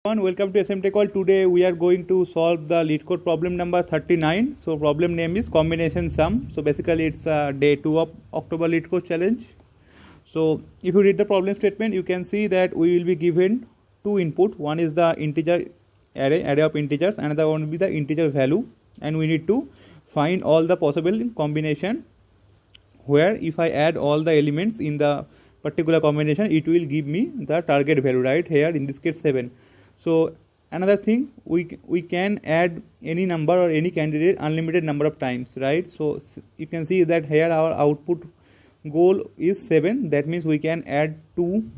Welcome to SMT Call. Today we are going to solve the lead code problem number 39. So problem name is combination sum. So basically it's day 2 of October lead code challenge. So if you read the problem statement, you can see that we will be given two input. One is the integer array of integers, another one will be the integer value, and we need to find all the possible combination where if I add all the elements in the particular combination, it will give me the target value, right? Here in this case 7. So another thing, we can add any number or any candidate unlimited number of times, right? So you can see that here our output goal is 7. That means we can add 2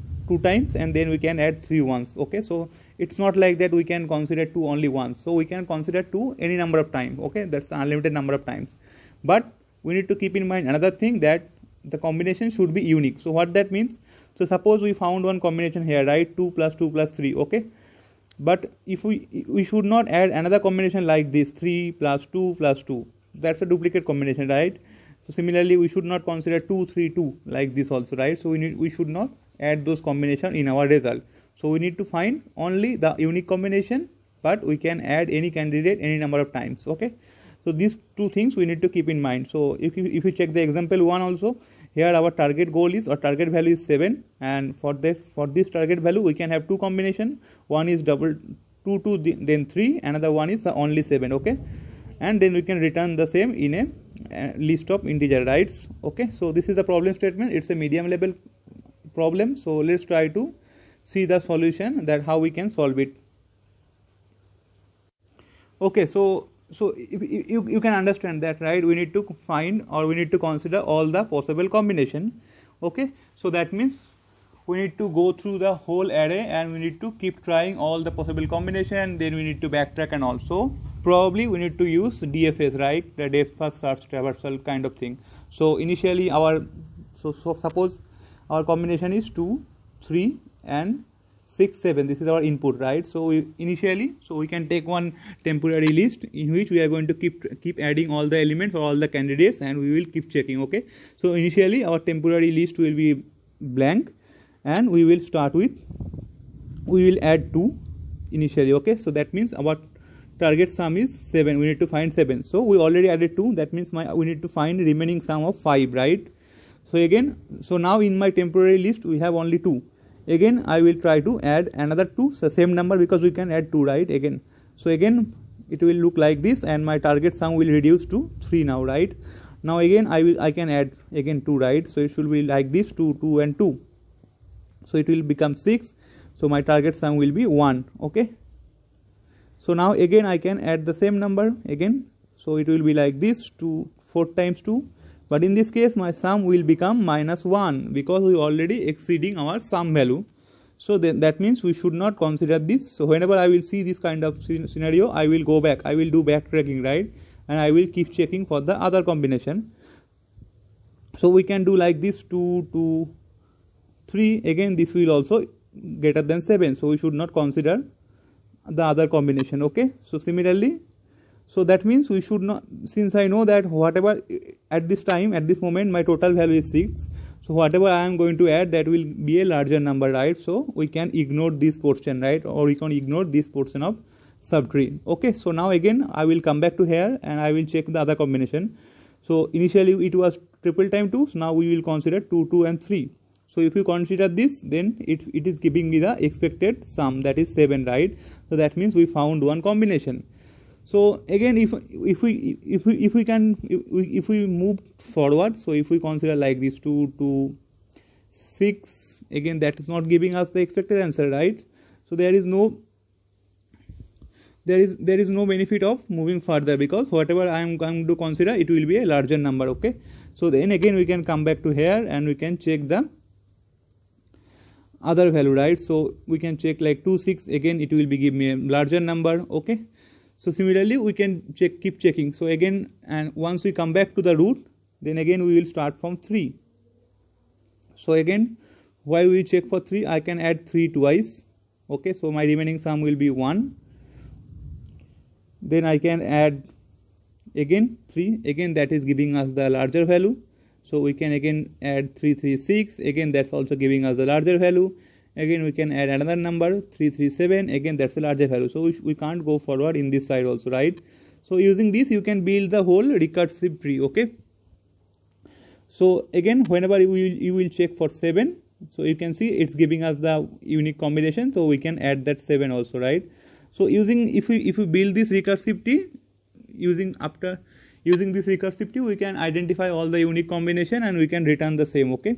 times and then we can add 3 once. Okay, so it's not like that we can consider 2 only once. So we can consider 2 any number of times. Okay, that's unlimited number of times. But we need to keep in mind another thing, that the combination should be unique. So what that means, so suppose we found one combination here, right? 2 plus 2 plus 3. Okay, but if we should not add another combination like this, 3 plus 2 plus 2. That's a duplicate combination, right? So similarly we should not consider 2 3 2 like this also, right? So we should not add those combination in our result. So we need to find only the unique combination, but we can add any candidate any number of times. Okay, so these two things we need to keep in mind. So if you check the example 1 also, here our target goal is, or target value is 7, and for this target value we can have two combination. One is double 2 2 then 3, another one is only 7. Okay, and then we can return the same in a list of integer, right? Okay, so this is the problem statement. It's a medium level problem. So let's try to see the solution, that how we can solve it. Okay, so if you can understand that, right? We need to find, or we need to consider all the possible combination. Okay, so that means we need to go through the whole array and we need to keep trying all the possible combination. Then we need to backtrack, and also probably we need to use DFS, right? The depth first search traversal kind of thing. So initially so suppose our combination is 2 3 and 6 7. This is our input, right? So we can take one temporary list in which we are going to keep adding all the elements or all the candidates, and we will keep checking. Okay, so initially our temporary list will be blank, and we will add 2 initially. Okay, so that means our target sum is 7. We need to find 7. So we already added 2. That means we need to find remaining sum of 5, right? So now in my temporary list we have only 2. Again I will try to add another 2, so same number, because we can add 2, right? Again, so again it will look like this, and my target sum will reduce to 3 now, right? Now again I can add again 2, right? So it should be like this, 2 2 and 2. So it will become 6. So my target sum will be 1. Okay, so now again I can add the same number again. So it will be like this, 4 times 2. But in this case my sum will become -1, because we already exceeding our sum value. So then that means we should not consider this. So whenever I will see this kind of scenario, I will go back, I will do backtracking, right? And I will keep checking for the other combination. So we can do like this, 2 2 3. Again this will also greater than 7. So we should not consider the other combination. Okay, so similarly, so that means we should not, since I know that whatever at this moment my total value is 6, so whatever I am going to add, that will be a larger number, right? So we can ignore this portion, right? Or we can ignore this portion of subtree. Okay, so now again I will come back to here and I will check the other combination. So initially it was triple time 2, so now we will consider 2 2 and 3. So if you consider this, then it is giving me the expected sum, that is 7, right? So that means we found one combination. So again if we move forward, so if we consider like this, 2 2 6, again that is not giving us the expected answer, right? So there is no benefit of moving further, because whatever I am going to consider, it will be a larger number. Okay, so then again we can come back to here and we can check the other value, right? So we can check like 2 6, again it will be give me a larger number. Okay, so similarly we can keep checking. So again, and once we come back to the root, then again we will start from 3. So again while we check for 3, I can add 3 twice. Okay, so my remaining sum will be 1. Then I can add again 3, again that is giving us the larger value. So we can again add 3 3 6, again that's also giving us the larger value. again we can add another number 337, again that's a larger value, so we can't go forward in this side also, right? So using this you can build the whole recursive tree. Okay, so again whenever you will check for 7, so you can see it's giving us the unique combination, so we can add that 7 also, right? So using if we build this recursive tree, using this recursive tree we can identify all the unique combination and we can return the same. Okay,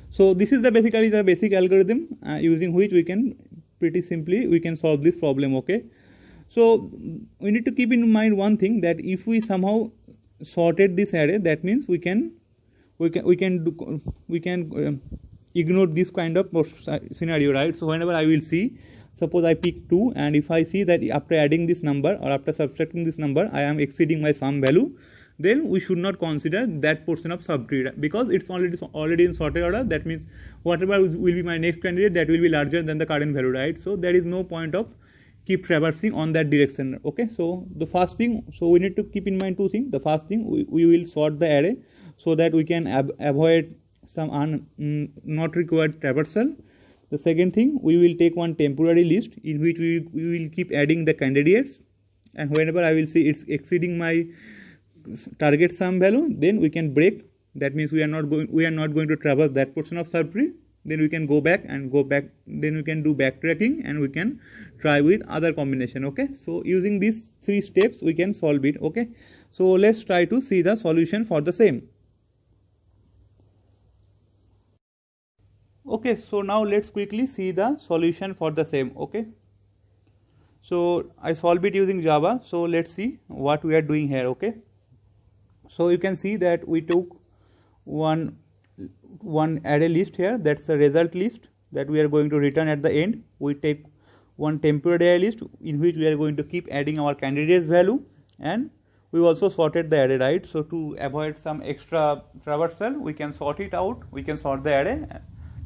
so this is basically the basic algorithm using which we can pretty simply we can solve this problem. Okay, so we need to keep in mind one thing, that if we somehow sorted this array, that means we can ignore this kind of scenario, right? So whenever I will see, suppose I pick 2, and if I see that after adding this number or after subtracting this number I am exceeding my sum value, then we should not consider that portion of subtree, because it's already in sorted order. That means whatever will be my next candidate, that will be larger than the current value, right? So there is no point of keep traversing on that direction. Okay, so the first thing, so we need to keep in mind two things. The first thing, we will sort the array so that we can avoid some not required traversal. The second thing, we will take one temporary list in which we will keep adding the candidates, and whenever I will see it's exceeding my target sum value, then we can break. That means we are not going to traverse that portion of subtree. Then we can go back, then we can do backtracking and we can try with other combination. Okay, so using these 3 steps we can solve it. Okay, so let's try to see the solution for the same. Okay, so now let's quickly see the solution for the same. Okay, so I solved it using Java, so let's see what we are doing here. Okay, so you can see that we took one array list here, that's a result list that we are going to return at the end. We take one temporary array list in which we are going to keep adding our candidates value, and we also sorted the array, right? So to avoid some extra traversal, we can sort it out, we can sort the array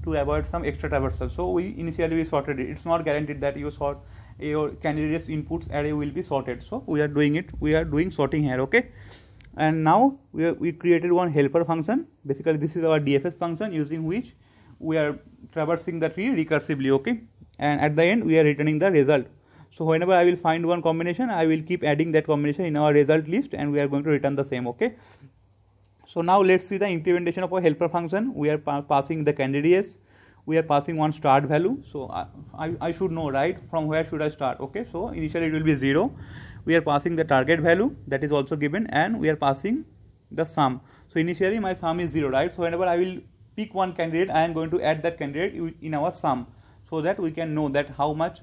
to avoid some extra traversal. So we initially sorted it. It's not guaranteed that your candidates inputs array will be sorted, so we are doing sorting here. Okay, and now we created one helper function. Basically this is our DFS function using which we are traversing the tree recursively. Okay, and at the end we are returning the result. So whenever I will find one combination, I will keep adding that combination in our result list and we are going to return the same. Okay, so now let's see the implementation of a helper function. We are passing the candidates, we are passing one start value. So I should know, right, from where should I start. Okay, so initially it will be 0. We are passing the target value, that is also given, and we are passing the sum. So initially my sum is 0, right? So whenever I will pick one candidate, I am going to add that candidate in our sum, so that we can know that how much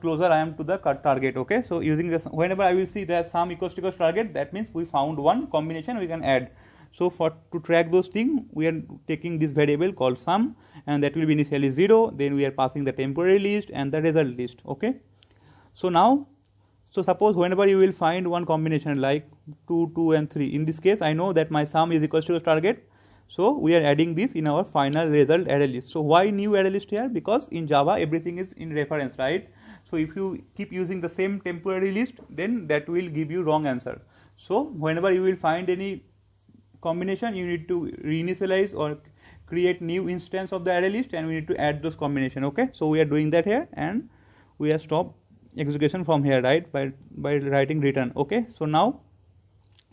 closer I am to the target. Okay, so using this, whenever I will see that sum equals to target, that means we found one combination we can add. So to track those things, we are taking this variable called sum, and that will be initially 0. Then we are passing the temporary list and the result list. Okay, so now, so suppose whenever you will find one combination like 2, 2 and 3, in this case I know that my sum is equals to target, so we are adding this in our final result array list. So why new array list here? Because in Java everything is in reference, right? So if you keep using the same temporary list, then that will give you wrong answer. So whenever you will find any combination, you need to reinitialize or create new instance of the array list, and we need to add those combination. Okay, so we are doing that here, and we are stop execution from here, right, by writing return. Okay, so now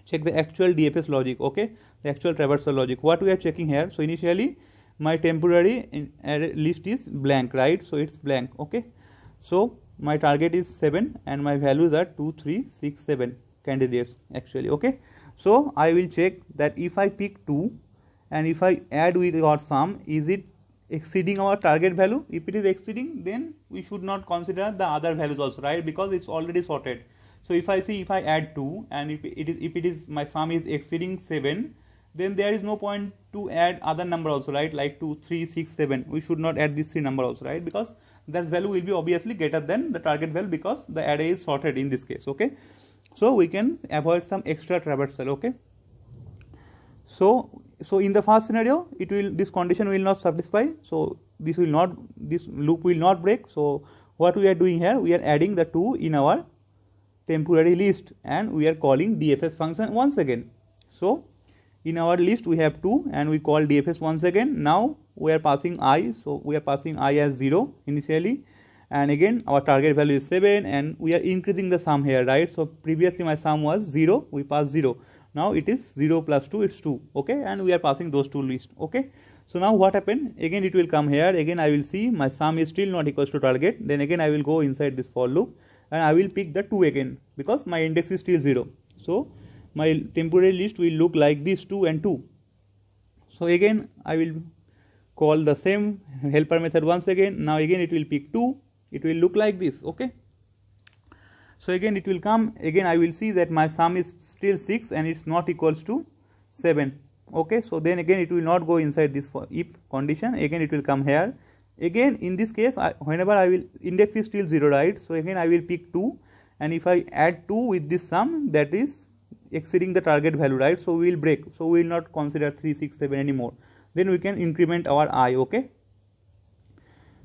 check the actual DFS logic. Okay, the actual traversal logic, what we are checking here. So initially my temporary array list is blank, right? So it's blank. Okay, so my target is 7 and my values are 2, 3, 6, 7 candidates actually. Okay, so I will check that if I pick 2 and if I add with our sum, is it exceeding our target value? If it is exceeding, then we should not consider the other values also, right, because it's already sorted. So if I add 2 and if it is my sum is exceeding 7, then there is no point to add other number also, right, like 2, 3, 6, 7. We should not add this 3 number also, right, because that value will be obviously greater than the target value because the array is sorted in this case. Okay, so we can avoid some extra traversal. Okay, so in the first scenario, this condition will not satisfy, so this loop will not break. So what we are doing here, we are adding the 2 in our temporary list and we are calling DFS function once again. So In our list we have 2 and we call DFS once again. Now we are passing I, so we are passing I as 0 initially, and again our target value is 7 and we are increasing the sum here, right? So previously my sum was 0, we pass 0. Now it is 0 plus 2, it's 2, okay, and we are passing those two lists, okay. So now what happened, again it will come here, again I will see my sum is still not equals to target, then again I will go inside this for loop and I will pick the 2 again because my index is still 0. So my temporary list will look like this, 2 and 2. So again I will call the same helper method once again. Now again it will pick 2, it will look like this, okay. So again it will come, again I will see that my sum is still 6 and it's not equals to 7, okay. So then again it will not go inside this for if condition, again it will come here. Again in this case whenever I will, index is still 0, right? So again I will pick 2, and if I add 2 with this sum, that is exceeding the target value, right? So we will break, so we will not consider 3, 6, 7 anymore. Then we can increment our I, okay.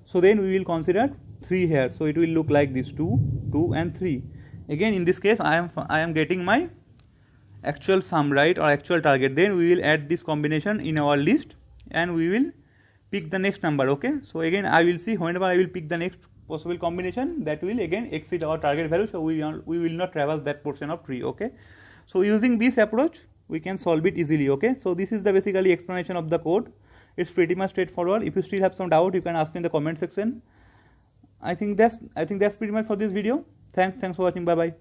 So then we will consider 3 here, so it will look like this, 2, 2 and 3. Again in this case I am getting my actual sum, right, or actual target. Then we will add this combination in our list and we will pick the next number, okay. So again I will see whenever I will pick the next possible combination, that will again exceed our target value, so we will not traverse that portion of tree, okay. So using this approach we can solve it easily, okay. So this is the basically explanation of the code. It's pretty much straightforward. If you still have some doubt, you can ask me in the comment section. I think that's pretty much for this video. Thanks for watching. Bye bye.